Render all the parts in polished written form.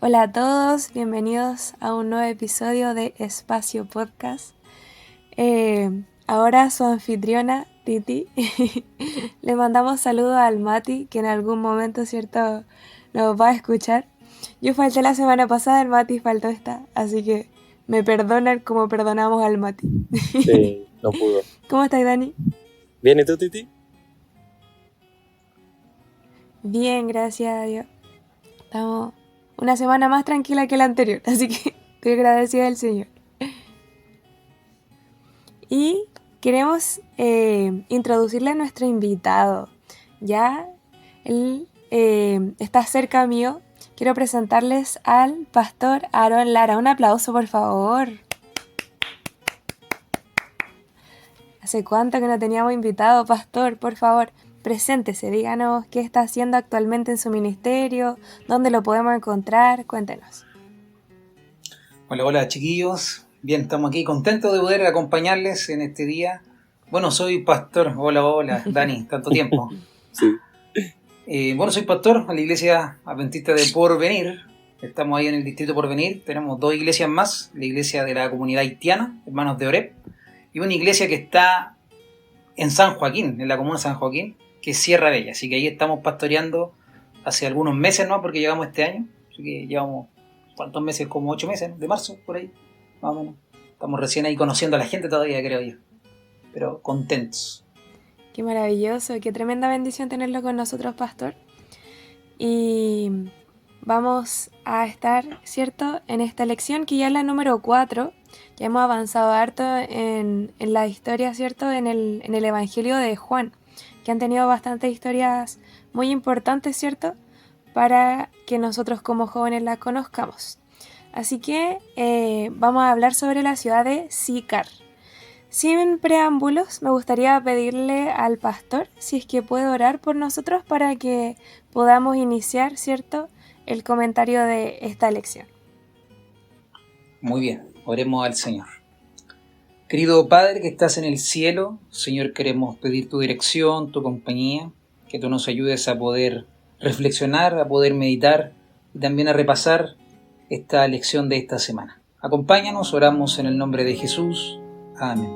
Hola a todos, bienvenidos a un nuevo episodio de Espacio Podcast. Ahora su anfitriona, Titi. Le mandamos saludos al Mati, que en algún momento, ¿cierto?, nos va a escuchar. Yo falté la semana pasada, el Mati faltó esta, así que me perdonan como perdonamos al Mati. Sí, no pudo. ¿Cómo estás, Dani? ¿Bien y tú, Titi? Bien, gracias a Dios. Estamos una semana más tranquila que la anterior, así que estoy agradecida del Señor. Y queremos introducirle a nuestro invitado. Ya él está cerca mío. Quiero presentarles al pastor Aaron Lara. Un aplauso, por favor. ¿Hace cuánto que no teníamos invitado, pastor? Por favor, preséntese, díganos qué está haciendo actualmente en su ministerio, dónde lo podemos encontrar, cuéntenos. Hola chiquillos, bien, estamos aquí contentos de poder acompañarles en este día. Bueno, soy pastor, hola Dani, tanto tiempo. Sí. Soy pastor en la iglesia adventista de Porvenir. Estamos ahí en el distrito Porvenir, tenemos 2 iglesias más, la iglesia de la comunidad haitiana, Hermanos de Oreb, y una iglesia que está en San Joaquín, en la comuna de San Joaquín, que es Sierra Bella, así que ahí estamos pastoreando hace algunos meses, ¿no? Porque llegamos este año, así que llevamos, ¿cuántos meses? Como 8 meses, ¿no? De marzo, por ahí, más o menos. Estamos recién ahí conociendo a la gente todavía, creo yo, pero contentos. Qué maravilloso, qué tremenda bendición tenerlo con nosotros, pastor. Y vamos a estar, ¿cierto?, en esta lección que ya es la número 4. Ya hemos avanzado harto en la historia, ¿cierto?, en el Evangelio de Juan, que han tenido bastantes historias muy importantes, ¿cierto?, para que nosotros como jóvenes las conozcamos. Así que vamos a hablar sobre la ciudad de Sícar. Sin preámbulos, me gustaría pedirle al pastor si es que puede orar por nosotros para que podamos iniciar, ¿cierto?, el comentario de esta lección. Muy bien, oremos al Señor. Querido Padre que estás en el cielo, Señor, queremos pedir tu dirección, tu compañía, que tú nos ayudes a poder reflexionar, a poder meditar y también a repasar esta lección de esta semana. Acompáñanos, oramos en el nombre de Jesús. Amén.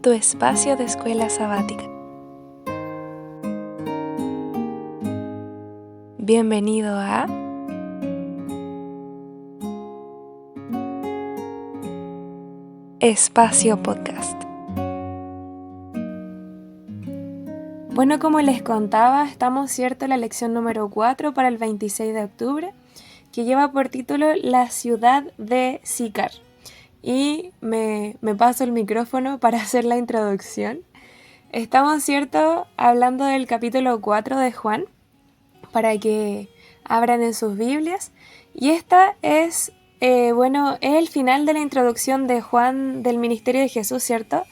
Tu espacio de escuela sabática. Bienvenido a Espacio Podcast. Bueno, como les contaba, estamos, ¿cierto?, en la lección número 4 para el 26 de octubre, que lleva por título La ciudad de Sícar. Y me paso el micrófono para hacer la introducción. Estamos, ¿cierto?, hablando del capítulo 4 de Juan, para que abran en sus Biblias. Y esta es, es el final de la introducción de Juan del ministerio de Jesús, ¿cierto?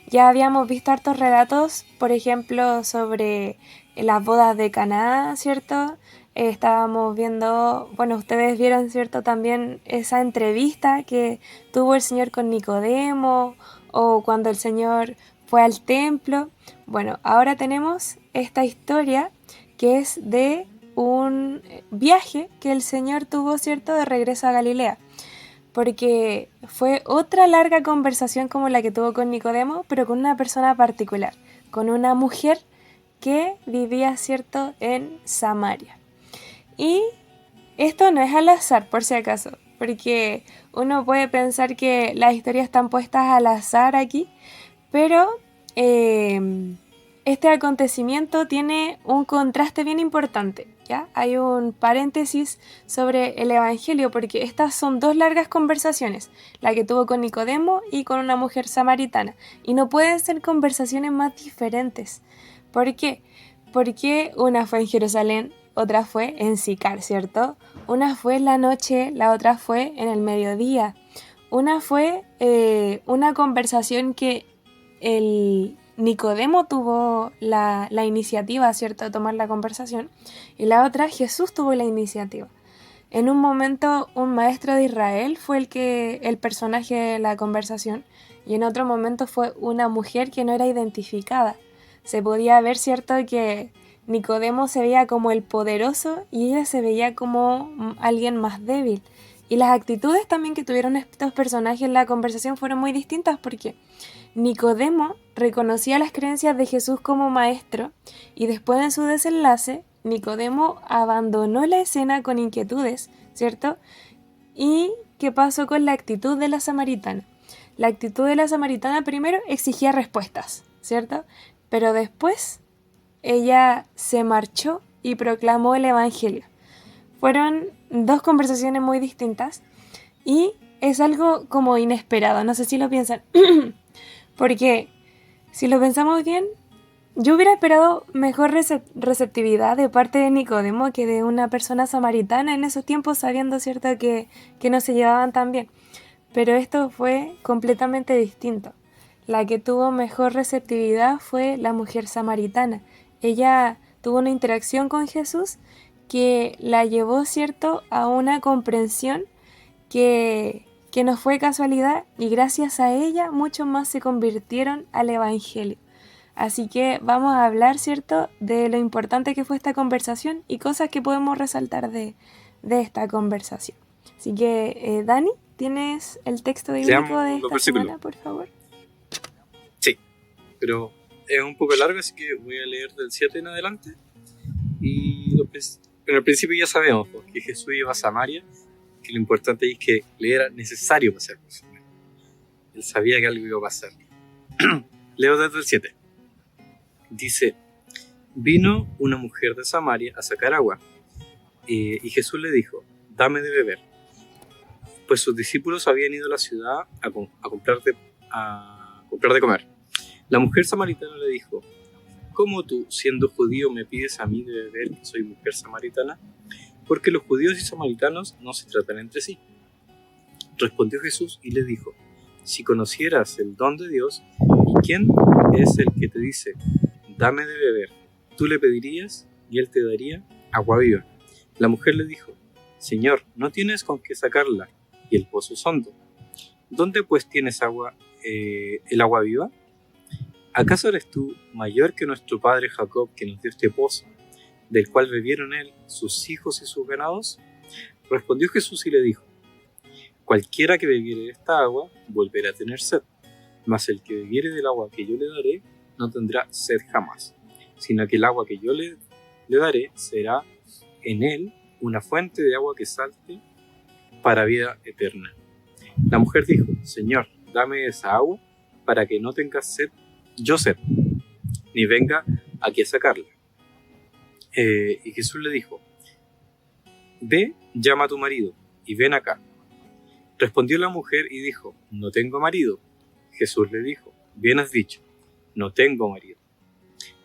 Ya habíamos visto hartos relatos, por ejemplo, sobre las bodas de Caná, ¿cierto? Estábamos viendo, ustedes vieron, ¿cierto?, también esa entrevista que tuvo el Señor con Nicodemo, o cuando el Señor fue al templo. Bueno, ahora tenemos esta historia que es de un viaje que el Señor tuvo, ¿cierto?, de regreso a Galilea. Porque fue otra larga conversación como la que tuvo con Nicodemo, pero con una persona particular, con una mujer que vivía, ¿cierto?, en Samaria. Y esto no es al azar, por si acaso, porque uno puede pensar que las historias están puestas al azar aquí, pero este acontecimiento tiene un contraste bien importante, ¿ya? Hay un paréntesis sobre el Evangelio, porque estas son 2 largas conversaciones, la que tuvo con Nicodemo y con una mujer samaritana, y no pueden ser conversaciones más diferentes. ¿Por qué? Porque una fue en Jerusalén, otra fue en Sícar, ¿cierto? Una fue en la noche, la otra fue en el mediodía. Una fue una conversación que el Nicodemo tuvo la iniciativa, ¿cierto?, de tomar la conversación, y la otra, Jesús tuvo la iniciativa. En un momento, un maestro de Israel fue el personaje de la conversación, y en otro momento fue una mujer que no era identificada. Se podía ver, ¿cierto?, que Nicodemo se veía como el poderoso y ella se veía como alguien más débil. Y las actitudes también que tuvieron estos personajes en la conversación fueron muy distintas porque Nicodemo reconocía las creencias de Jesús como maestro y después en su desenlace Nicodemo abandonó la escena con inquietudes, ¿cierto? ¿Y qué pasó con la actitud de la samaritana? La actitud de la samaritana primero exigía respuestas, ¿cierto? Pero después ella se marchó y proclamó el evangelio. Fueron dos conversaciones muy distintas y es algo como inesperado, no sé si lo piensan, porque si lo pensamos bien, yo hubiera esperado mejor receptividad de parte de Nicodemo que de una persona samaritana en esos tiempos, sabiendo, cierto, que no se llevaban tan bien, pero esto fue completamente distinto. La que tuvo mejor receptividad fue la mujer samaritana. Ella tuvo una interacción con Jesús que la llevó, cierto, a una comprensión que no fue casualidad y gracias a ella muchos más se convirtieron al evangelio. Así que vamos a hablar, cierto, de lo importante que fue esta conversación y cosas que podemos resaltar de esta conversación. Así que, Dani, ¿tienes el texto bíblico de esta semana, por favor? Sí, pero es un poco largo, así que voy a leer del 7 en adelante. Y pero al principio ya sabemos que Jesús iba a Samaria, que lo importante es que le era necesario pasar por Samaria. Él sabía que algo iba a pasar. Leo desde el 7. Dice: vino una mujer de Samaria a sacar agua, y Jesús le dijo: dame de beber. Pues sus discípulos habían ido a la ciudad a comprar de comer. La mujer samaritana le dijo: ¿cómo tú, siendo judío, me pides a mí de beber que soy mujer samaritana? Porque los judíos y samaritanos no se tratan entre sí. Respondió Jesús y le dijo: si conocieras el don de Dios y quién es el que te dice dame de beber, tú le pedirías y él te daría agua viva. La mujer le dijo: Señor, no tienes con qué sacarla y el pozo es hondo. ¿Dónde pues tienes el agua viva? ¿Acaso eres tú mayor que nuestro padre Jacob, que nos dio este pozo, del cual bebieron él, sus hijos y sus ganados? Respondió Jesús y le dijo: cualquiera que bebiere de esta agua volverá a tener sed, mas el que bebiere del agua que yo le daré no tendrá sed jamás, sino que el agua que yo le daré será en él una fuente de agua que salte para vida eterna. La mujer dijo: Señor, dame esa agua para que no tenga sed ni venga aquí a sacarla. Y Jesús le dijo: ve, llama a tu marido y ven acá. Respondió la mujer y dijo: no tengo marido. Jesús le dijo: bien has dicho, no tengo marido,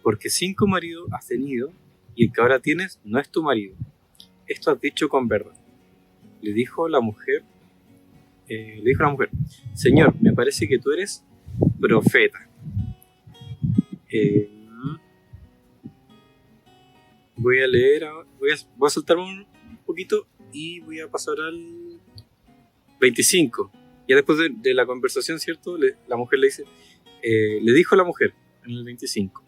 porque 5 maridos has tenido y el que ahora tienes no es tu marido. Esto has dicho con verdad. Le dijo la mujer: Señor, me parece que tú eres profeta. Voy a leer, voy a saltar un poquito y voy a pasar al 25. Ya después de la conversación, ¿cierto? La mujer le dijo a la mujer en el 25: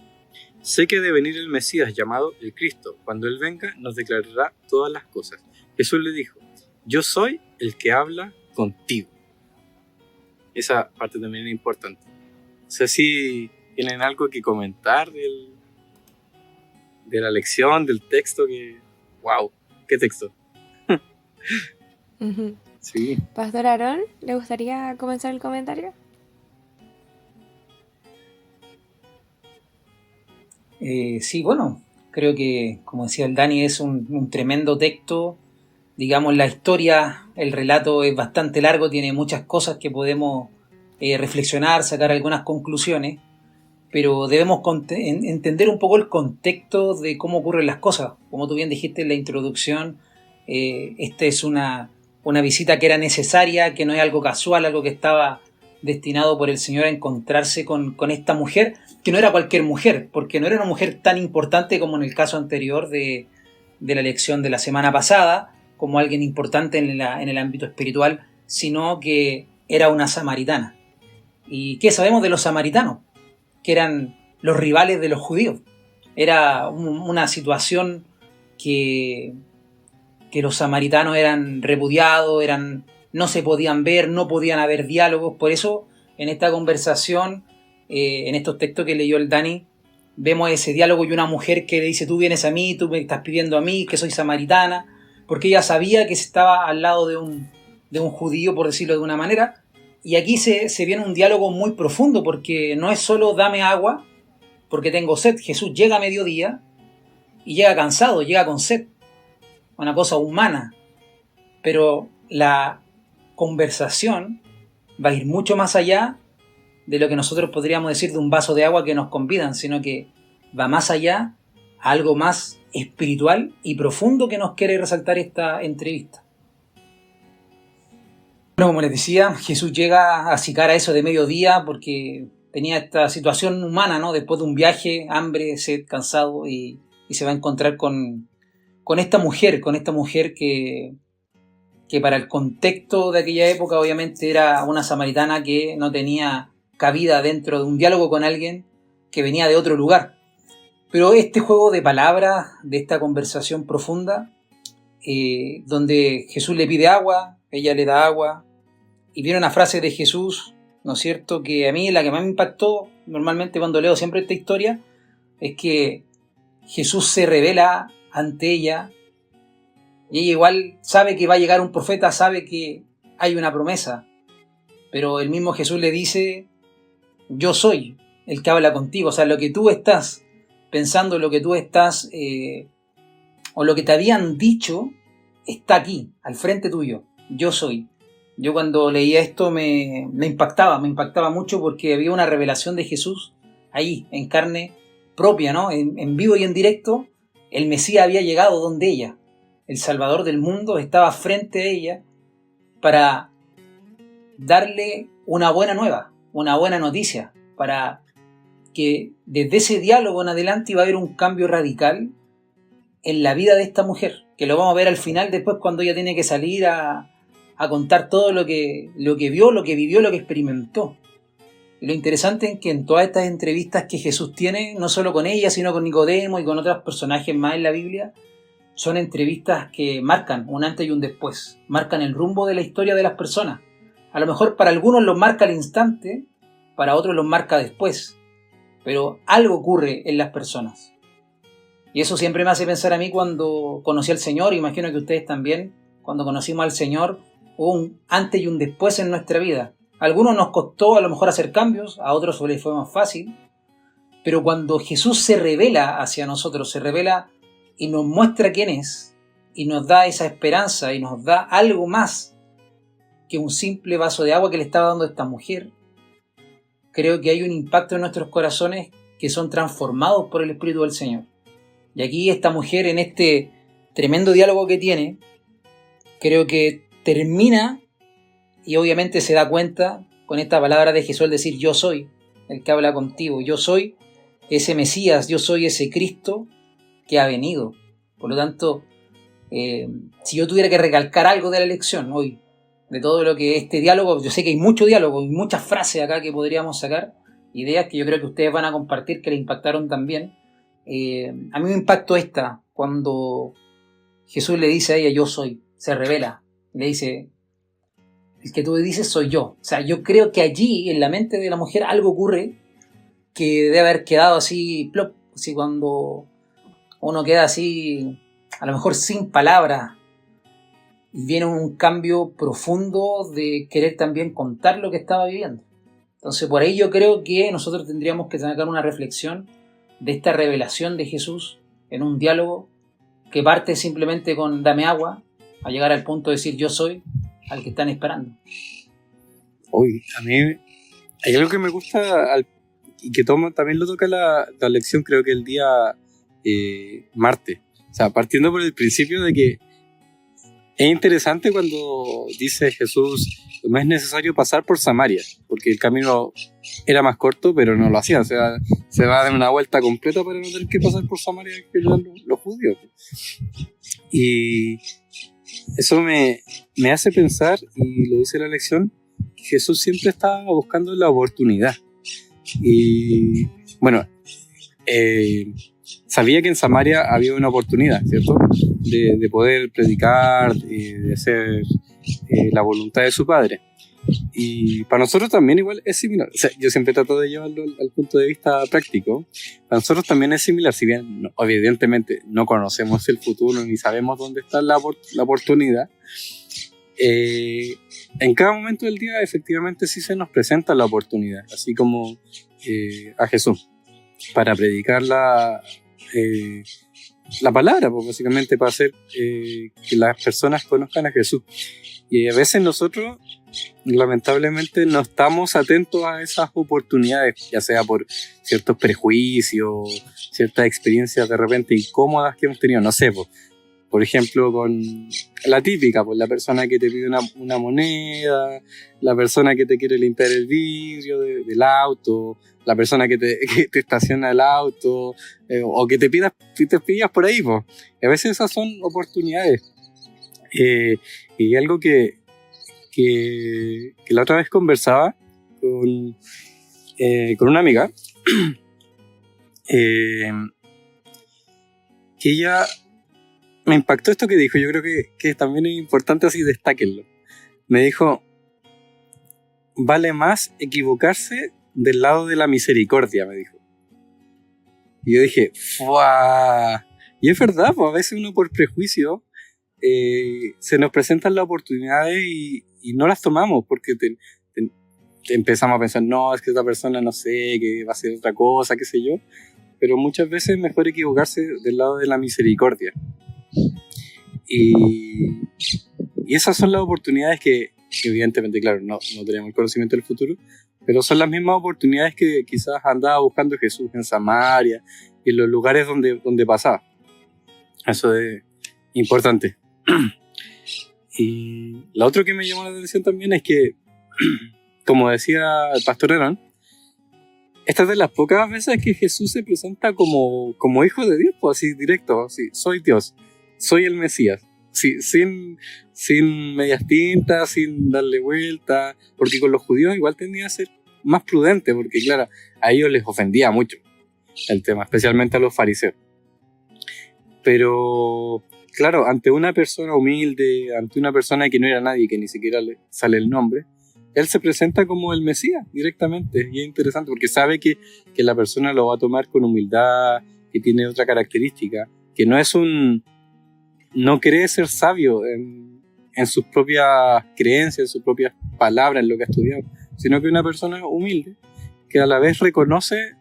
sé que ha de venir el Mesías llamado el Cristo. Cuando Él venga nos declarará todas las cosas. Jesús le dijo: yo soy el que habla contigo. Esa parte también es importante. No sé si tienen algo que comentar de la lección, del texto. ¡Wow! ¿Qué texto? Uh-huh. Sí. Pastor Aarón, ¿le gustaría comenzar el comentario? Sí, bueno, creo que, como decía el Dani, es un tremendo texto. Digamos, la historia, el relato es bastante largo, tiene muchas cosas que podemos reflexionar, sacar algunas conclusiones, pero debemos entender un poco el contexto de cómo ocurren las cosas. Como tú bien dijiste en la introducción, esta es una visita que era necesaria, que no es algo casual, algo que estaba destinado por el Señor a encontrarse con esta mujer, que no era cualquier mujer, porque no era una mujer tan importante como en el caso anterior de la lección de la semana pasada, como alguien importante en el ámbito espiritual, sino que era una samaritana. ¿Y qué sabemos de los samaritanos? Que eran los rivales de los judíos. Era una situación que los samaritanos eran repudiados, no se podían ver, no podían haber diálogos. Por eso en esta conversación, en estos textos que leyó el Dani, vemos ese diálogo y una mujer que le dice: tú vienes a mí, tú me estás pidiendo a mí, que soy samaritana, porque ella sabía que estaba al lado de un judío, por decirlo de una manera. Y aquí se viene un diálogo muy profundo, porque no es solo dame agua porque tengo sed. Jesús llega a mediodía y llega cansado, llega con sed, una cosa humana, pero la conversación va a ir mucho más allá de lo que nosotros podríamos decir de un vaso de agua que nos convidan, sino que va más allá a algo más espiritual y profundo que nos quiere resaltar esta entrevista. Bueno, como les decía, Jesús llega a Sicar a eso de mediodía porque tenía esta situación humana, ¿no? Después de un viaje, hambre, sed, cansado, y se va a encontrar con esta mujer que para el contexto de aquella época obviamente era una samaritana que no tenía cabida dentro de un diálogo con alguien que venía de otro lugar. Pero este juego de palabras, de esta conversación profunda, donde Jesús le pide agua, ella le da agua, y viene una frase de Jesús, ¿no es cierto?, que a mí la que más me impactó normalmente cuando leo siempre esta historia, es que Jesús se revela ante ella, y ella igual sabe que va a llegar un profeta, sabe que hay una promesa, pero el mismo Jesús le dice: yo soy el que habla contigo. O sea, lo que tú estás pensando, lo que tú estás o lo que te habían dicho está aquí, al frente tuyo. Yo soy. Yo cuando leía esto me impactaba mucho, porque había una revelación de Jesús ahí, en carne propia, ¿no? En vivo y en directo. El Mesías había llegado donde ella. El Salvador del mundo estaba frente a ella para darle una buena nueva, una buena noticia, para que desde ese diálogo en adelante iba a haber un cambio radical en la vida de esta mujer, que lo vamos a ver al final, después, cuando ella tiene que salir a contar todo lo que vio, lo que vivió, lo que experimentó. Y lo interesante es que en todas estas entrevistas que Jesús tiene, no solo con ella, sino con Nicodemo y con otros personajes más en la Biblia, son entrevistas que marcan un antes y un después, marcan el rumbo de la historia de las personas. A lo mejor para algunos los marca al instante, para otros los marca después, pero algo ocurre en las personas. Y eso siempre me hace pensar a mí cuando conocí al Señor, imagino que ustedes también, cuando conocimos al Señor, hubo un antes y un después en nuestra vida. A algunos nos costó a lo mejor hacer cambios, a otros les fue más fácil, pero cuando Jesús se revela hacia nosotros, se revela y nos muestra quién es, y nos da esa esperanza, y nos da algo más que un simple vaso de agua que le estaba dando esta mujer, creo que hay un impacto en nuestros corazones que son transformados por el Espíritu del Señor. Y aquí esta mujer, en este tremendo diálogo que tiene, creo que termina, y obviamente se da cuenta con esta palabra de Jesús al decir: yo soy el que habla contigo, yo soy ese Mesías, yo soy ese Cristo que ha venido. Por lo tanto, si yo tuviera que recalcar algo de la lección hoy, de todo lo que este diálogo, yo sé que hay mucho diálogo y muchas frases acá que podríamos sacar, ideas que yo creo que ustedes van a compartir, que les impactaron también. A mí me impactó esta, cuando Jesús le dice a ella: yo soy, se revela, le dice: el que tú dices soy yo. O sea, yo creo que allí, en la mente de la mujer, algo ocurre que debe haber quedado así, plop, así cuando uno queda así, a lo mejor sin palabras, y viene un cambio profundo de querer también contar lo que estaba viviendo. Entonces, por ahí yo creo que nosotros tendríamos que sacar una reflexión de esta revelación de Jesús en un diálogo que parte simplemente con dame agua, a llegar al punto de decir: yo soy al que están esperando. Uy, a mí hay algo que me gusta y que también lo toca la lección, creo que el día martes. O sea, partiendo por el principio de que es interesante cuando dice Jesús: no es necesario pasar por Samaria, porque el camino era más corto, pero no lo hacía. O sea, se va a dar una vuelta completa para no tener que pasar por Samaria, que eran los judíos. Y eso me hace pensar, y lo dice la lección, que Jesús siempre estaba buscando la oportunidad. Y bueno, sabía que en Samaria había una oportunidad, ¿cierto? De poder predicar, de hacer la voluntad de su Padre. Y para nosotros también igual es similar. O sea, yo siempre trato de llevarlo al punto de vista práctico. Para nosotros también es similar, si bien evidentemente no conocemos el futuro ni sabemos dónde está la oportunidad. En cada momento del día efectivamente sí se nos presenta la oportunidad, así como a Jesús, para predicar la palabra, pues básicamente para hacer que las personas conozcan a Jesús. Y a veces nosotros lamentablemente no estamos atentos a esas oportunidades, ya sea por ciertos prejuicios, ciertas experiencias de repente incómodas que hemos tenido, no sé, por ejemplo, con la típica, pues la persona que te pide una moneda, la persona que te quiere limpiar el vidrio del auto, la persona que te estaciona el auto, o que te pidas por ahí, pues. Y a veces esas son oportunidades. Y algo que la otra vez conversaba con una amiga, que ella me impactó esto que dijo. Yo creo que también es importante así destáquenlo. Me dijo, vale más equivocarse del lado de la misericordia, me dijo. Y yo dije, ¡fua! Y es verdad, pues a veces uno por prejuicio se nos presentan las oportunidades y no las tomamos porque empezamos a pensar, no, es que esta persona no sé, que va a hacer otra cosa, qué sé yo. Pero muchas veces es mejor equivocarse del lado de la misericordia. Y esas son las oportunidades que evidentemente, claro, no tenemos el conocimiento del futuro, pero son las mismas oportunidades que quizás andaba buscando Jesús en Samaria y en los lugares donde pasaba. Eso es importante. Y lo otro que me llamó la atención también es que, como decía el pastor Herón, esta es de las pocas veces que Jesús se presenta como hijo de Dios, pues así directo, así, soy Dios, soy el Mesías, sí, sin medias tintas, sin darle vuelta, porque con los judíos igual tendía a ser más prudente, porque claro, a ellos les ofendía mucho el tema, especialmente a los fariseos. Pero claro, ante una persona humilde, ante una persona que no era nadie, que ni siquiera le sale el nombre, él se presenta como el Mesías directamente. Y es interesante porque sabe que la persona lo va a tomar con humildad, que tiene otra característica, que no cree ser sabio en sus propias creencias, en sus propias palabras, en lo que ha estudiado, sino que una persona humilde que a la vez reconoce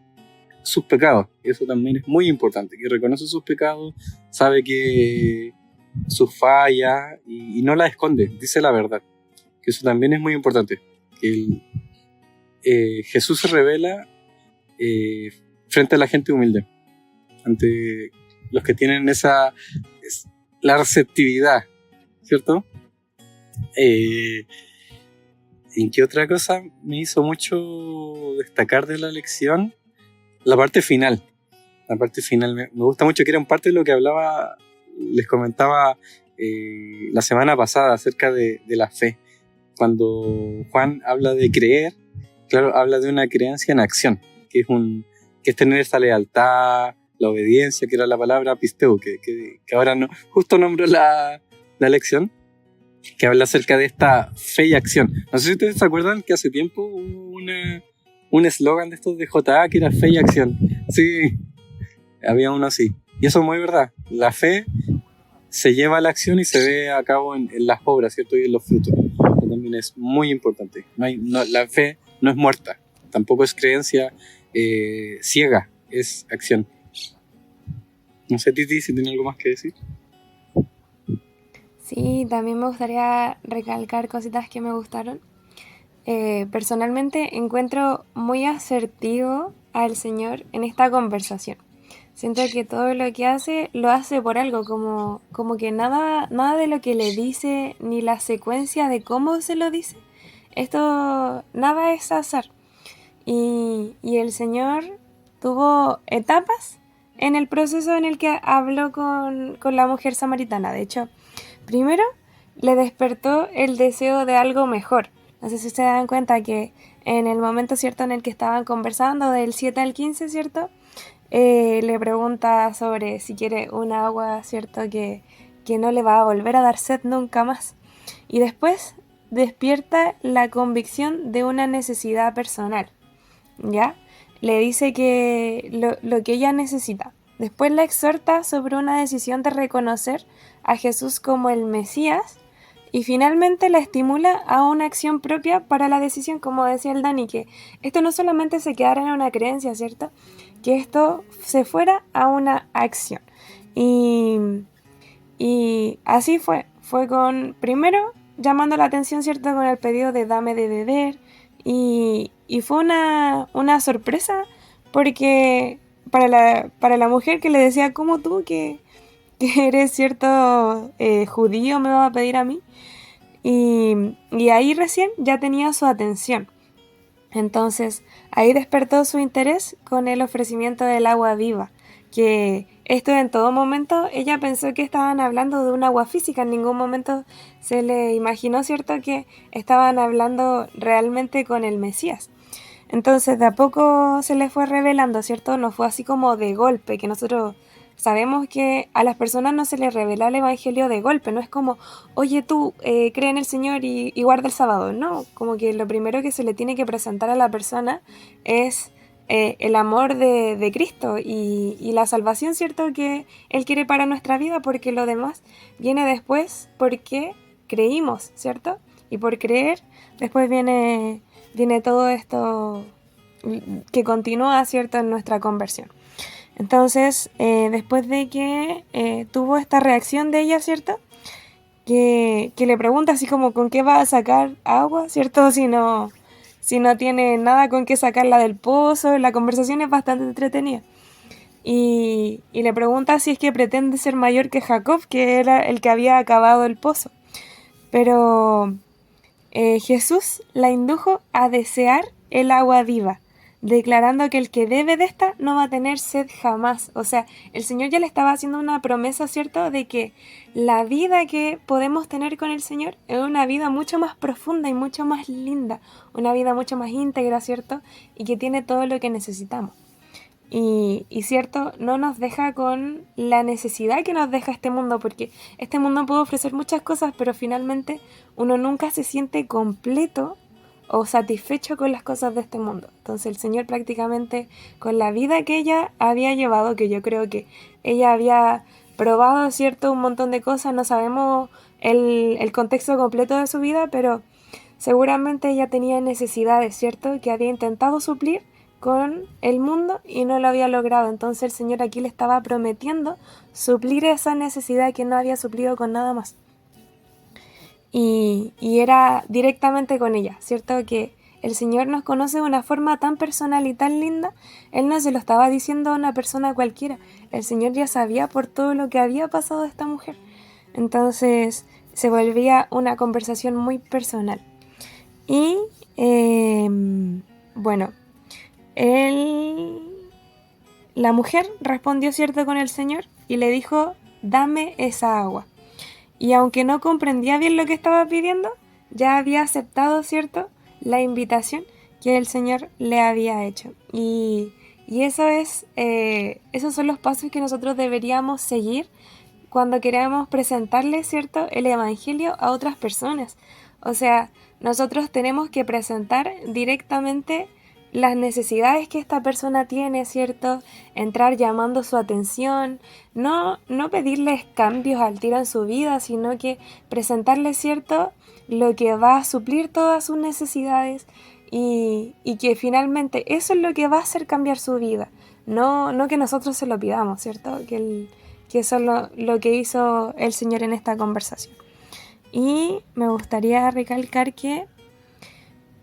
sus pecados. Y eso también es muy importante, que reconoce sus pecados, sabe que sus fallas y no las esconde, dice la verdad. Que eso también es muy importante, que Jesús se revela frente a la gente humilde, ante los que tienen la receptividad, ¿cierto? ¿En qué otra cosa me hizo mucho destacar de la lección? La parte final. La parte final me gusta mucho, que era un parte de lo que hablaba, les comentaba la semana pasada acerca de la fe. Cuando Juan habla de creer, claro, habla de una creencia en acción, que es tener esa lealtad, la obediencia, que era la palabra pisteu, que ahora no, justo nombró la lección, que habla acerca de esta fe y acción. No sé si ustedes se acuerdan que hace tiempo hubo un eslogan de estos de JA que era fe y acción. Sí, había uno así. Y eso es muy verdad. La fe se lleva a la acción y se ve a cabo en las obras, ¿cierto? Y en los frutos. Eso también es muy importante. La fe no es muerta, tampoco es creencia ciega, es acción. No sé, Titi, si tiene algo más que decir. Sí, también me gustaría recalcar cositas que me gustaron. Personalmente encuentro muy asertivo al Señor en esta conversación. Siento que todo lo que hace, lo hace por algo, como que nada de lo que le dice, ni la secuencia de cómo se lo dice, nada es azar. Y el Señor tuvo etapas en el proceso en el que habló con la mujer samaritana. De hecho, primero le despertó el deseo de algo mejor. No sé si se dan cuenta que en el momento, ¿cierto?, en el que estaban conversando, del 7 al 15, ¿cierto?, le pregunta sobre si quiere un agua, ¿cierto? Que no le va a volver a dar sed nunca más. Y después despierta la convicción de una necesidad personal, ¿ya? Le dice que lo que ella necesita. Después la exhorta sobre una decisión de reconocer a Jesús como el Mesías y finalmente la estimula a una acción propia para la decisión, como decía el Dani, que esto no solamente se quedara en una creencia, ¿cierto? Que esto se fuera a una acción. Y así fue con, primero, llamando la atención, ¿cierto? Con el pedido de dame de beber y fue una sorpresa porque para la mujer que le decía, ¿cómo tú que eres cierto judío me vas a pedir a mí? Y ahí recién ya tenía su atención. Entonces ahí despertó su interés con el ofrecimiento del agua viva, que esto en todo momento ella pensó que estaban hablando de un agua física, en ningún momento se le imaginó, ¿cierto?, que estaban hablando realmente con el Mesías. Entonces de a poco se le fue revelando, ¿cierto? No fue así como de golpe, que nosotros sabemos que a las personas no se les revela el evangelio de golpe, no es como, oye tú, cree en el Señor y guarda el sábado, no, como que lo primero que se le tiene que presentar a la persona es el amor de Cristo y la salvación, ¿cierto?, que Él quiere para nuestra vida, porque lo demás viene después porque creímos, ¿cierto? Y por creer, después viene todo esto que continúa, ¿cierto?, en nuestra conversión. Entonces, después de que tuvo esta reacción de ella, ¿cierto?, que le pregunta así como con qué va a sacar agua, ¿cierto?, si no tiene nada con qué sacarla del pozo. La conversación es bastante entretenida. Y le pregunta si es que pretende ser mayor que Jacob, que era el que había acabado el pozo. Pero Jesús la indujo a desear el agua viva, declarando que el que bebe de esta no va a tener sed jamás. O sea, el Señor ya le estaba haciendo una promesa, ¿cierto?, de que la vida que podemos tener con el Señor es una vida mucho más profunda y mucho más linda, una vida mucho más íntegra, ¿cierto?, y que tiene todo lo que necesitamos. Y cierto, no nos deja con la necesidad que nos deja este mundo, porque este mundo puede ofrecer muchas cosas, pero finalmente uno nunca se siente completo o satisfecho con las cosas de este mundo. Entonces el Señor prácticamente, con la vida que ella había llevado, que yo creo que ella había probado, ¿cierto?, un montón de cosas, no sabemos el contexto completo de su vida, pero seguramente ella tenía necesidades, ¿cierto?, que había intentado suplir con el mundo y no lo había logrado. Entonces el Señor aquí le estaba prometiendo suplir esa necesidad que no había suplido con nada más. Y era directamente con ella, ¿cierto? Que el Señor nos conoce de una forma tan personal y tan linda. Él no se lo estaba diciendo a una persona cualquiera. El Señor ya sabía por todo lo que había pasado a esta mujer. Entonces se volvía una conversación muy personal. Y bueno, la mujer respondió, ¿cierto?, con el Señor y le dijo, dame esa agua. Y aunque no comprendía bien lo que estaba pidiendo, ya había aceptado, ¿cierto?, la invitación que el Señor le había hecho. Y eso esos son los pasos que nosotros deberíamos seguir cuando queremos presentarle, ¿cierto?, el Evangelio a otras personas. O sea, nosotros tenemos que presentar directamente las necesidades que esta persona tiene, ¿cierto? Entrar llamando su atención, no pedirles cambios al tiro en su vida, sino que presentarles, ¿cierto?, lo que va a suplir todas sus necesidades y que finalmente eso es lo que va a hacer cambiar su vida, no que nosotros se lo pidamos, ¿cierto? Que eso es lo que hizo el Señor en esta conversación. Y me gustaría recalcar que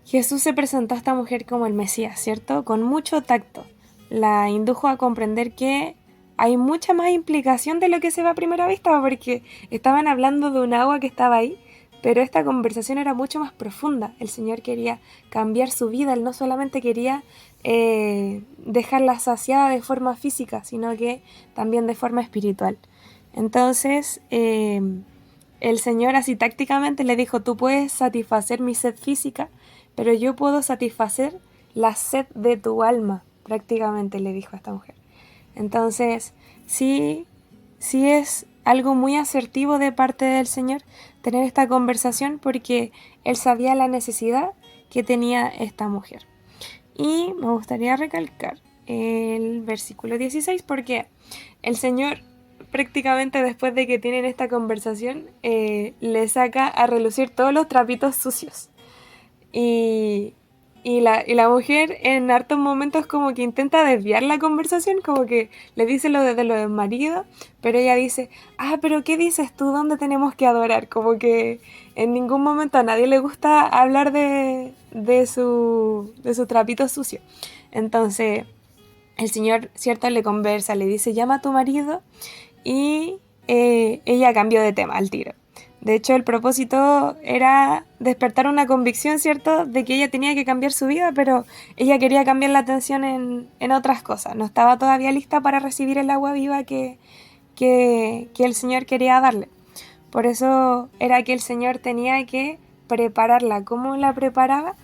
Jesús se presentó a esta mujer como el Mesías, ¿cierto? Con mucho tacto. La indujo a comprender que hay mucha más implicación de lo que se ve a primera vista, porque estaban hablando de un agua que estaba ahí, pero esta conversación era mucho más profunda. El Señor quería cambiar su vida, Él no solamente quería dejarla saciada de forma física, sino que también de forma espiritual. Entonces, el Señor así tácticamente le dijo, tú puedes satisfacer mi sed física, pero yo puedo satisfacer la sed de tu alma, prácticamente le dijo a esta mujer. Entonces, sí, sí es algo muy asertivo de parte del Señor tener esta conversación porque Él sabía la necesidad que tenía esta mujer. Y me gustaría recalcar el versículo 16 porque el Señor prácticamente después de que tienen esta conversación le saca a relucir todos los trapitos sucios. Y la mujer en hartos momentos como que intenta desviar la conversación, como que le dice lo del marido, pero ella dice, pero ¿qué dices tú? ¿Dónde tenemos que adorar? Como que en ningún momento a nadie le gusta hablar de su trapito sucio. Entonces el Señor, cierto, le conversa, le dice, llama a tu marido, y ella cambió de tema al tiro. De hecho, el propósito era despertar una convicción, ¿cierto?, de que ella tenía que cambiar su vida, pero ella quería cambiar la atención en otras cosas. No estaba todavía lista para recibir el agua viva que el Señor quería darle. Por eso era que el Señor tenía que prepararla. ¿Cómo la preparaba?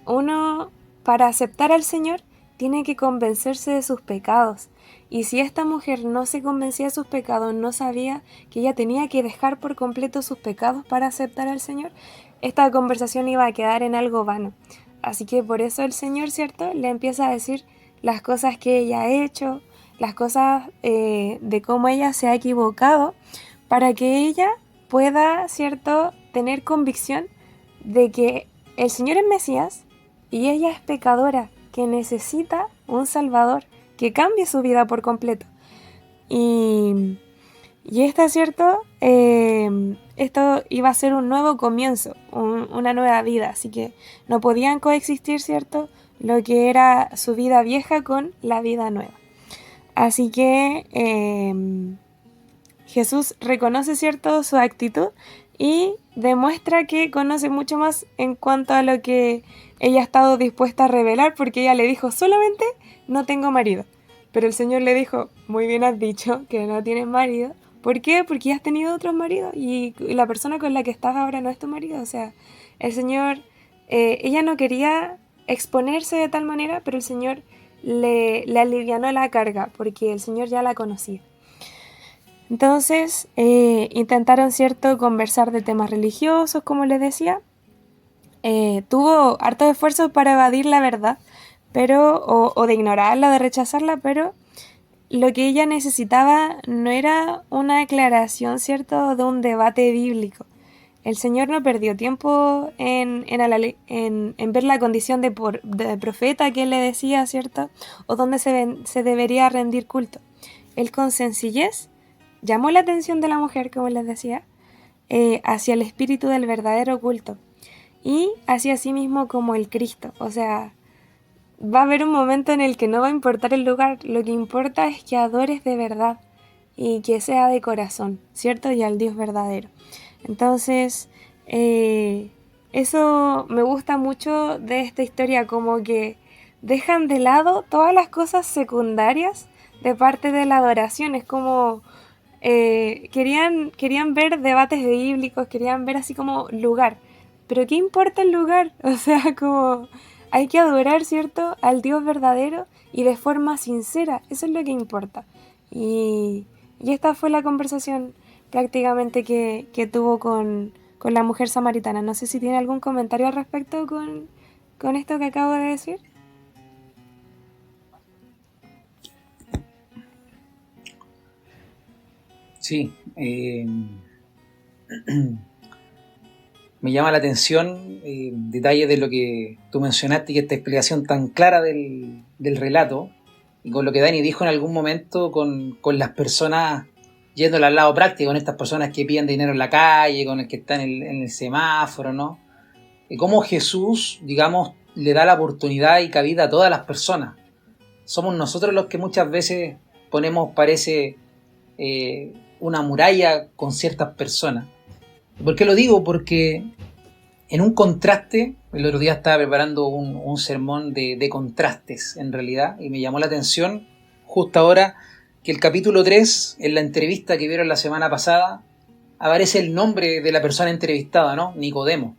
Uno, para aceptar al Señor, tiene que convencerse de sus pecados. Y si esta mujer no se convencía de sus pecados, no sabía que ella tenía que dejar por completo sus pecados para aceptar al Señor, esta conversación iba a quedar en algo vano. Así que por eso el Señor, ¿cierto?, le empieza a decir las cosas que ella ha hecho, las cosas de cómo ella se ha equivocado, para que ella pueda, ¿cierto?, tener convicción de que el Señor es Mesías y ella es pecadora, que necesita un Salvador que cambie su vida por completo. Y está cierto, esto iba a ser un nuevo comienzo, una nueva vida, así que no podían coexistir, ¿cierto?, lo que era su vida vieja con la vida nueva. Así que Jesús reconoce, ¿cierto?, su actitud y demuestra que conoce mucho más en cuanto a lo que ella ha estado dispuesta a revelar, porque ella le dijo, solamente no tengo marido. Pero el Señor le dijo, muy bien has dicho que no tienes marido. ¿Por qué? Porque ya has tenido otros maridos y la persona con la que estás ahora no es tu marido. O sea, el Señor, ella no quería exponerse de tal manera, pero el Señor le alivianó la carga porque el Señor ya la conocía. Entonces intentaron, ¿cierto?, conversar de temas religiosos, como les decía. Tuvo hartos esfuerzos para evadir la verdad, pero o de ignorarla, de rechazarla, pero lo que ella necesitaba no era una aclaración, ¿cierto?, de un debate bíblico. El Señor no perdió tiempo en ver la condición de profeta que Él le decía, ¿cierto?, o dónde se debería rendir culto. Él con sencillez llamó la atención de la mujer, como les decía, hacia el espíritu del verdadero culto y hacia sí mismo como el Cristo. O sea, va a haber un momento en el que no va a importar el lugar, lo que importa es que adores de verdad y que sea de corazón, ¿cierto?, y al Dios verdadero. Entonces, eso me gusta mucho de esta historia, como que dejan de lado todas las cosas secundarias de parte de la adoración. Es como querían ver debates bíblicos, querían ver así como lugar, pero ¿qué importa el lugar? O sea, como hay que adorar, ¿cierto?, al Dios verdadero y de forma sincera, eso es lo que importa. Y esta fue la conversación prácticamente que tuvo con la mujer samaritana. No sé si tiene algún comentario al respecto con esto que acabo de decir. Sí, me llama la atención detalles de lo que tú mencionaste y esta explicación tan clara del relato, y con lo que Dani dijo en algún momento con las personas, yéndole al lado práctico, con estas personas que piden dinero en la calle, con el que están en el semáforo, ¿no? Y cómo Jesús, digamos, le da la oportunidad y cabida a todas las personas. Somos nosotros los que muchas veces ponemos, parece, una muralla con ciertas personas. ¿Por qué lo digo? Porque en un contraste, el otro día estaba preparando un sermón de contrastes en realidad, y me llamó la atención justo ahora que el capítulo 3, en la entrevista que vieron la semana pasada, aparece el nombre de la persona entrevistada, ¿no? Nicodemo.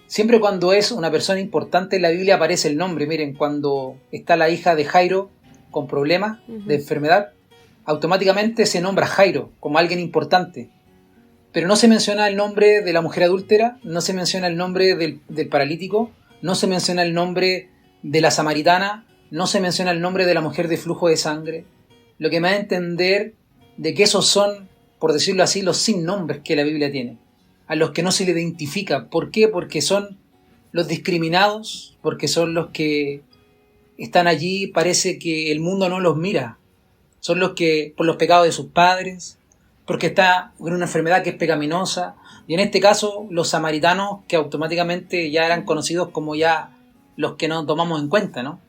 Siempre cuando es una persona importante en la Biblia aparece el nombre. Miren, cuando está la hija de Jairo con problemas Ujú. de enfermedad, automáticamente se nombra Jairo como alguien importante. Pero no se menciona el nombre de la mujer adúltera, no se menciona el nombre del paralítico, no se menciona el nombre de la samaritana, no se menciona el nombre de la mujer de flujo de sangre. Lo que me da a entender de que esos son, por decirlo así, los sin nombres que la Biblia tiene, a los que no se le identifica. ¿Por qué? Porque son los discriminados, porque son los que están allí, parece que el mundo no los mira. Son los que, por los pecados de sus padres, porque está con una enfermedad que es pecaminosa, y en este caso los samaritanos, que automáticamente ya eran conocidos como ya los que no tomamos en cuenta, ¿no?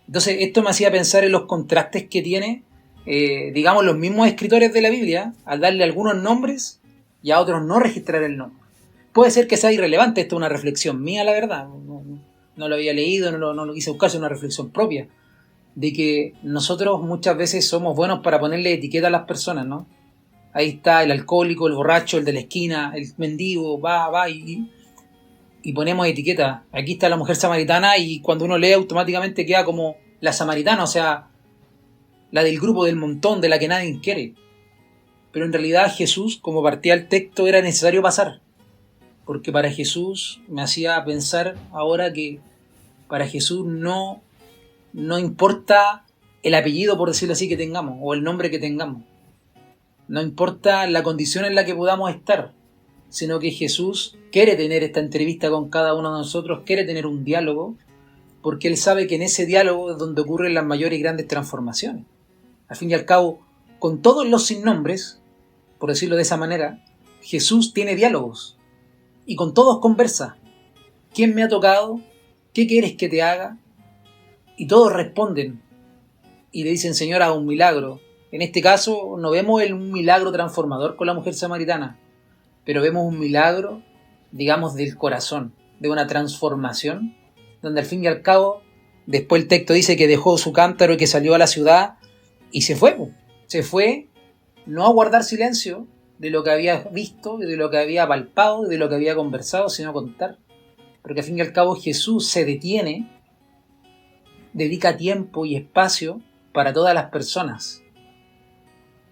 Entonces esto me hacía pensar en los contrastes que tiene, digamos, los mismos escritores de la Biblia, al darle algunos nombres y a otros no registrar el nombre. Puede ser que sea irrelevante, esto es una reflexión mía, la verdad, no lo había leído, no lo quise buscar, es una reflexión propia, de que nosotros muchas veces somos buenos para ponerle etiqueta a las personas, ¿no? Ahí está el alcohólico, el borracho, el de la esquina, el mendigo, y ponemos etiqueta. Aquí está la mujer samaritana, y cuando uno lee automáticamente queda como la samaritana, o sea, la del grupo, del montón, de la que nadie quiere. Pero en realidad Jesús, como partía el texto, era necesario pasar. Porque para Jesús, me hacía pensar ahora que para Jesús no importa el apellido, por decirlo así, que tengamos, o el nombre que tengamos. No importa la condición en la que podamos estar, sino que Jesús quiere tener esta entrevista con cada uno de nosotros, quiere tener un diálogo, porque Él sabe que en ese diálogo es donde ocurren las mayores y grandes transformaciones. Al fin y al cabo, con todos los sin nombres, por decirlo de esa manera, Jesús tiene diálogos, y con todos conversa. ¿Quién me ha tocado? ¿Qué quieres que te haga? Y todos responden, y le dicen, Señor, haz un milagro. En este caso no vemos un milagro transformador con la mujer samaritana, pero vemos un milagro, digamos, del corazón, de una transformación, donde al fin y al cabo, después el texto dice que dejó su cántaro y que salió a la ciudad y se fue. Se fue no a guardar silencio de lo que había visto, de lo que había palpado, de lo que había conversado, sino a contar. Porque al fin y al cabo Jesús se detiene, dedica tiempo y espacio para todas las personas,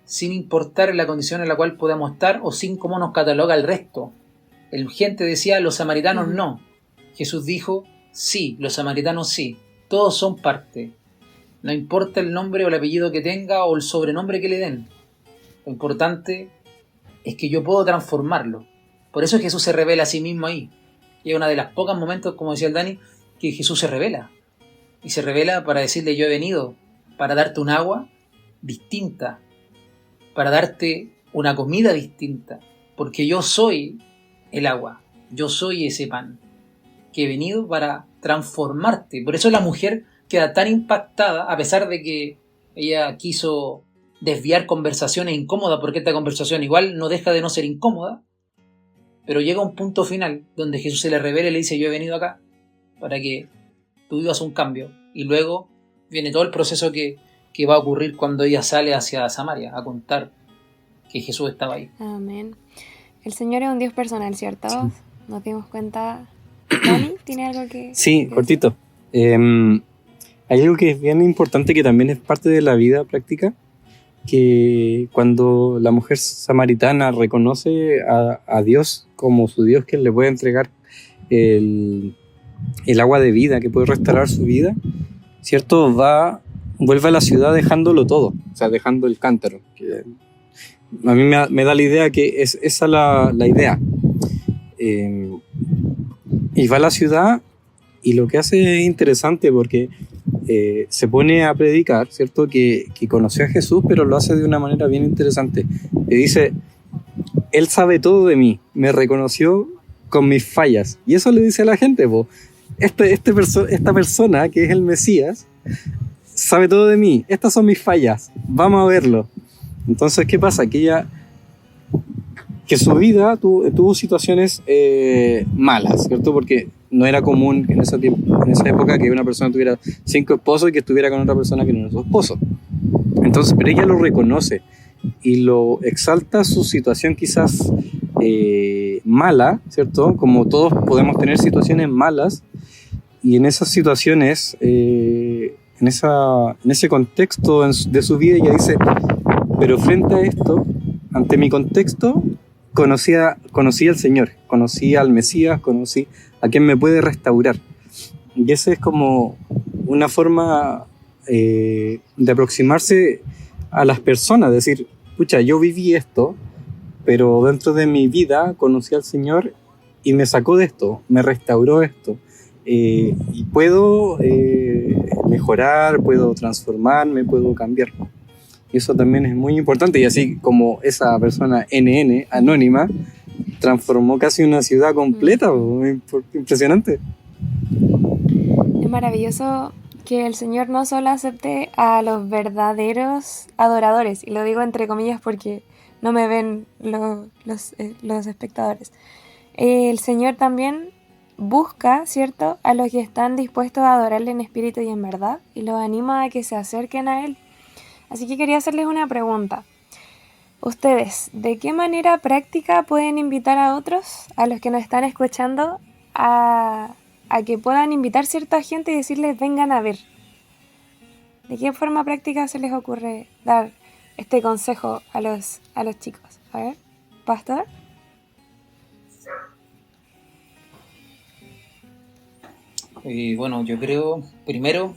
sin importar la condición en la cual podamos estar o sin cómo nos cataloga el resto. El gente decía, los samaritanos no. Jesús dijo, sí, los samaritanos sí. Todos son parte. No importa el nombre o el apellido que tenga o el sobrenombre que le den. Lo importante es que yo puedo transformarlo. Por eso Jesús se revela a sí mismo ahí. Y es uno de los pocos momentos, como decía el Dani, que Jesús se revela. Y se revela para decirle, yo he venido para darte un agua distinta, para darte una comida distinta, porque yo soy el agua, yo soy ese pan, que he venido para transformarte. Por eso la mujer queda tan impactada, a pesar de que ella quiso desviar conversaciones incómodas, porque esta conversación igual no deja de no ser incómoda, pero llega un punto final donde Jesús se le revela y le dice, yo he venido acá para que tú vivas un cambio. Y luego viene todo el proceso que va a ocurrir cuando ella sale hacia Samaria a contar que Jesús estaba ahí. Amén. El Señor es un Dios personal, ¿cierto? Sí. Nos dimos cuenta. ¿Dani tiene algo que...? Sí, que cortito. Hay algo que es bien importante, que también es parte de la vida práctica, que cuando la mujer samaritana reconoce a Dios como su Dios, que le puede entregar el agua de vida, que puede restaurar su vida, ¿cierto? Vuelve a la ciudad dejándolo todo, o sea, dejando el cántaro. Que a mí me da la idea que es esa la idea. Y va a la ciudad, y lo que hace es interesante porque se pone a predicar, ¿cierto? Que conoció a Jesús, pero lo hace de una manera bien interesante. Le dice, Él sabe todo de mí, me reconoció con mis fallas. Y eso le dice a la gente, esta persona que es el Mesías sabe todo de mí, estas son mis fallas, vamos a verlo. Entonces, ¿qué pasa? Que su vida tuvo situaciones malas, ¿cierto? Porque no era común en esa época que una persona tuviera 5 esposos y que estuviera con otra persona que no era su esposo. Entonces, pero ella lo reconoce y lo exalta, su situación quizás mala, ¿cierto? Como todos podemos tener situaciones malas, y en esas situaciones en ese contexto de su vida, ella dice, pero frente a esto, ante mi contexto, conocí al Señor, conocí al Mesías, conocí a quien me puede restaurar. Y esa es como una forma de aproximarse a las personas, decir, pucha, yo viví esto, pero dentro de mi vida conocí al Señor y me sacó de esto, me restauró esto. Y puedo mejorar, puedo transformarme, puedo cambiar. Y eso también es muy importante. Y así como esa persona NN, anónima, transformó casi una ciudad completa, impresionante. Es maravilloso que el Señor no solo acepte a los verdaderos adoradores, y lo digo entre comillas porque no me ven los espectadores. El Señor también busca, ¿cierto?, a los que están dispuestos a adorarle en espíritu y en verdad, y los anima a que se acerquen a Él. Así que quería hacerles una pregunta. Ustedes, ¿de qué manera práctica pueden invitar a otros, a los que nos están escuchando, a que puedan invitar cierta gente y decirles vengan a ver? ¿De qué forma práctica se les ocurre dar este consejo a los chicos? A ver, Pastor. Bueno, yo creo primero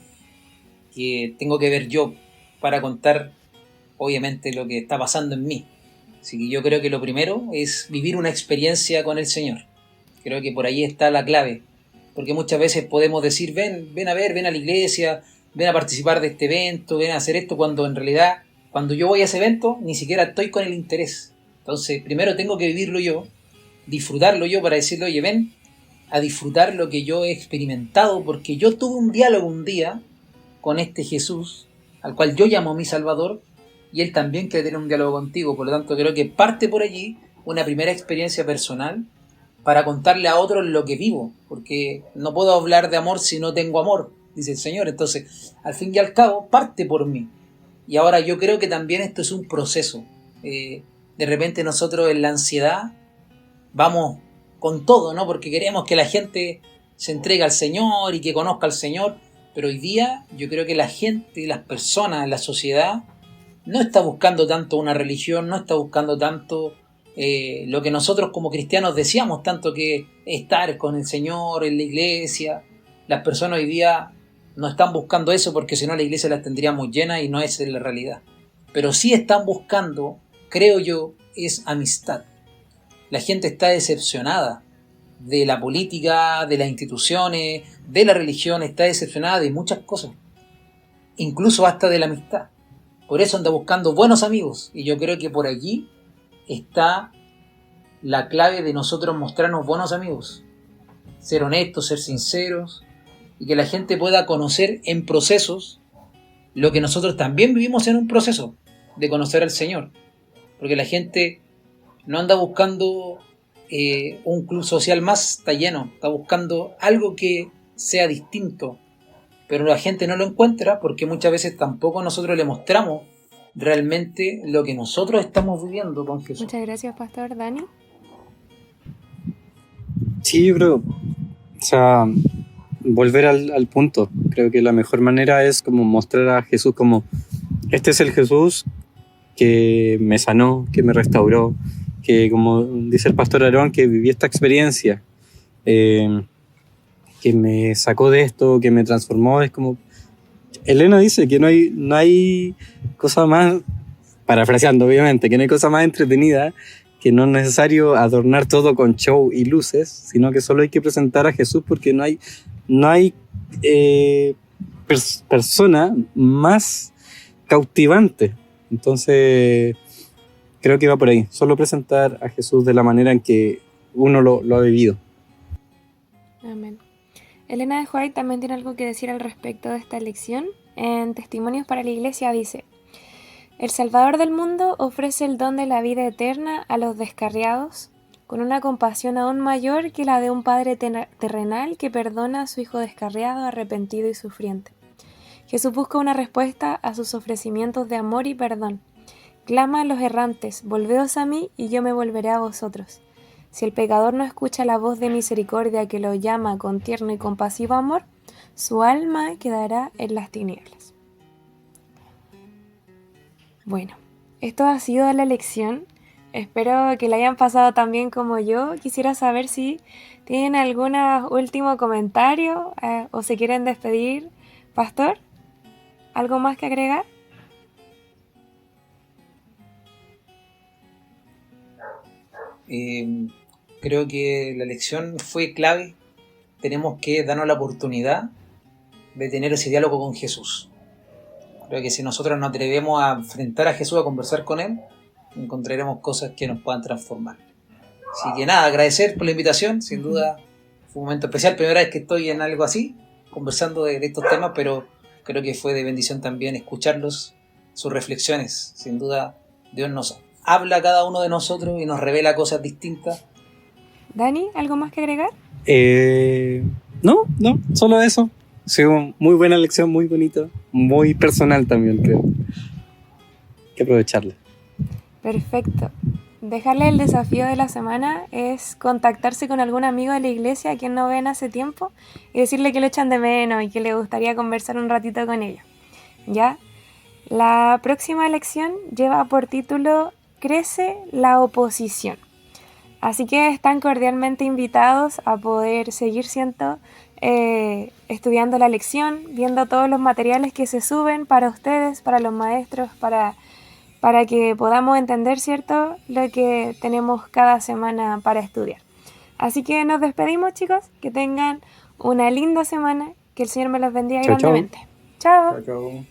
que tengo que ver yo para contar obviamente lo que está pasando en mí. Así que yo creo que lo primero es vivir una experiencia con el Señor. Creo que por ahí está la clave. Porque muchas veces podemos decir, ven a ver, ven a la iglesia, ven a participar de este evento, ven a hacer esto, cuando en realidad, cuando yo voy a ese evento, ni siquiera estoy con el interés. Entonces, primero tengo que vivirlo yo, disfrutarlo yo para decirle, oye, ven a disfrutar lo que yo he experimentado, porque yo tuve un diálogo un día con este Jesús, al cual yo llamo mi Salvador, y Él también quiere tener un diálogo contigo. Por lo tanto, creo que parte por allí una primera experiencia personal para contarle a otros lo que vivo, porque no puedo hablar de amor si no tengo amor, dice el Señor. Entonces, al fin y al cabo, parte por mí. Y ahora yo creo que también esto es un proceso. De repente nosotros en la ansiedad vamos con todo, ¿no? Porque queremos que la gente se entregue al Señor y que conozca al Señor, pero hoy día yo creo que la gente, las personas, la sociedad no está buscando tanto una religión, no está buscando tanto lo que nosotros como cristianos decíamos tanto, que estar con el Señor en la iglesia. Las personas hoy día no están buscando eso, porque si no la iglesia las tendríamos llenas y no es la realidad. Pero sí están buscando, creo yo, es amistad. La gente está decepcionada de la política, de las instituciones, de la religión, está decepcionada de muchas cosas, incluso hasta de la amistad. Por eso anda buscando buenos amigos, y yo creo que por allí está la clave de nosotros mostrarnos buenos amigos, ser honestos, ser sinceros, y que la gente pueda conocer en procesos lo que nosotros también vivimos en un proceso de conocer al Señor. Porque la gente no anda buscando un club social más, está lleno, está buscando algo que sea distinto, pero la gente no lo encuentra porque muchas veces tampoco nosotros le mostramos realmente lo que nosotros estamos viviendo con Jesús. Muchas gracias, Pastor. ¿Dani? Sí, yo creo, o sea, volver al punto. Creo que la mejor manera es como mostrar a Jesús como, este es el Jesús que me sanó, que me restauró, que, como dice el pastor Aarón, que viví esta experiencia, que me sacó de esto, que me transformó. Es como, Elena dice que no hay cosa más, parafraseando obviamente, que no hay cosa más entretenida, que no es necesario adornar todo con show y luces, sino que solo hay que presentar a Jesús, porque no hay persona más cautivante. Entonces creo que va por ahí, solo presentar a Jesús de la manera en que uno lo ha vivido. Amén. Elena de White también tiene algo que decir al respecto de esta lección. En Testimonios para la Iglesia dice: el Salvador del mundo ofrece el don de la vida eterna a los descarriados, con una compasión aún mayor que la de un padre terrenal que perdona a su hijo descarriado, arrepentido y sufriente. Jesús busca una respuesta a sus ofrecimientos de amor y perdón. Clama a los errantes: volveos a mí y yo me volveré a vosotros. Si el pecador no escucha la voz de misericordia que lo llama con tierno y compasivo amor, su alma quedará en las tinieblas. Bueno, esto ha sido la lección. Espero que la hayan pasado tan bien como yo. Quisiera saber si tienen algún último comentario o se quieren despedir. Pastor, ¿algo más que agregar? Creo que la lección fue clave. Tenemos que darnos la oportunidad de tener ese diálogo con Jesús. Creo que si nosotros nos atrevemos a enfrentar a Jesús, a conversar con Él, encontraremos cosas que nos puedan transformar. Así que nada, agradecer por la invitación. Sin duda fue un momento especial. Primera vez que estoy en algo así, conversando de estos temas, pero creo que fue de bendición también escucharlos, sus reflexiones. Sin duda, Dios nos habla a cada uno de nosotros y nos revela cosas distintas. Dani, ¿algo más que agregar? No, solo eso. Ha sido muy buena lección, muy bonita, muy personal también, creo. Hay que aprovecharla. Perfecto. Dejarle el desafío de la semana es contactarse con algún amigo de la iglesia a quien no ven hace tiempo y decirle que lo echan de menos y que le gustaría conversar un ratito con ellos. ¿Ya? La próxima lección lleva por título Crece la oposición. Así que están cordialmente invitados a poder seguir estudiando la lección, viendo todos los materiales que se suben para ustedes, para los maestros, para que podamos entender, ¿cierto?, lo que tenemos cada semana para estudiar. Así que nos despedimos, chicos. Que tengan una linda semana. Que el Señor me los bendiga grandemente. Chao. Chao.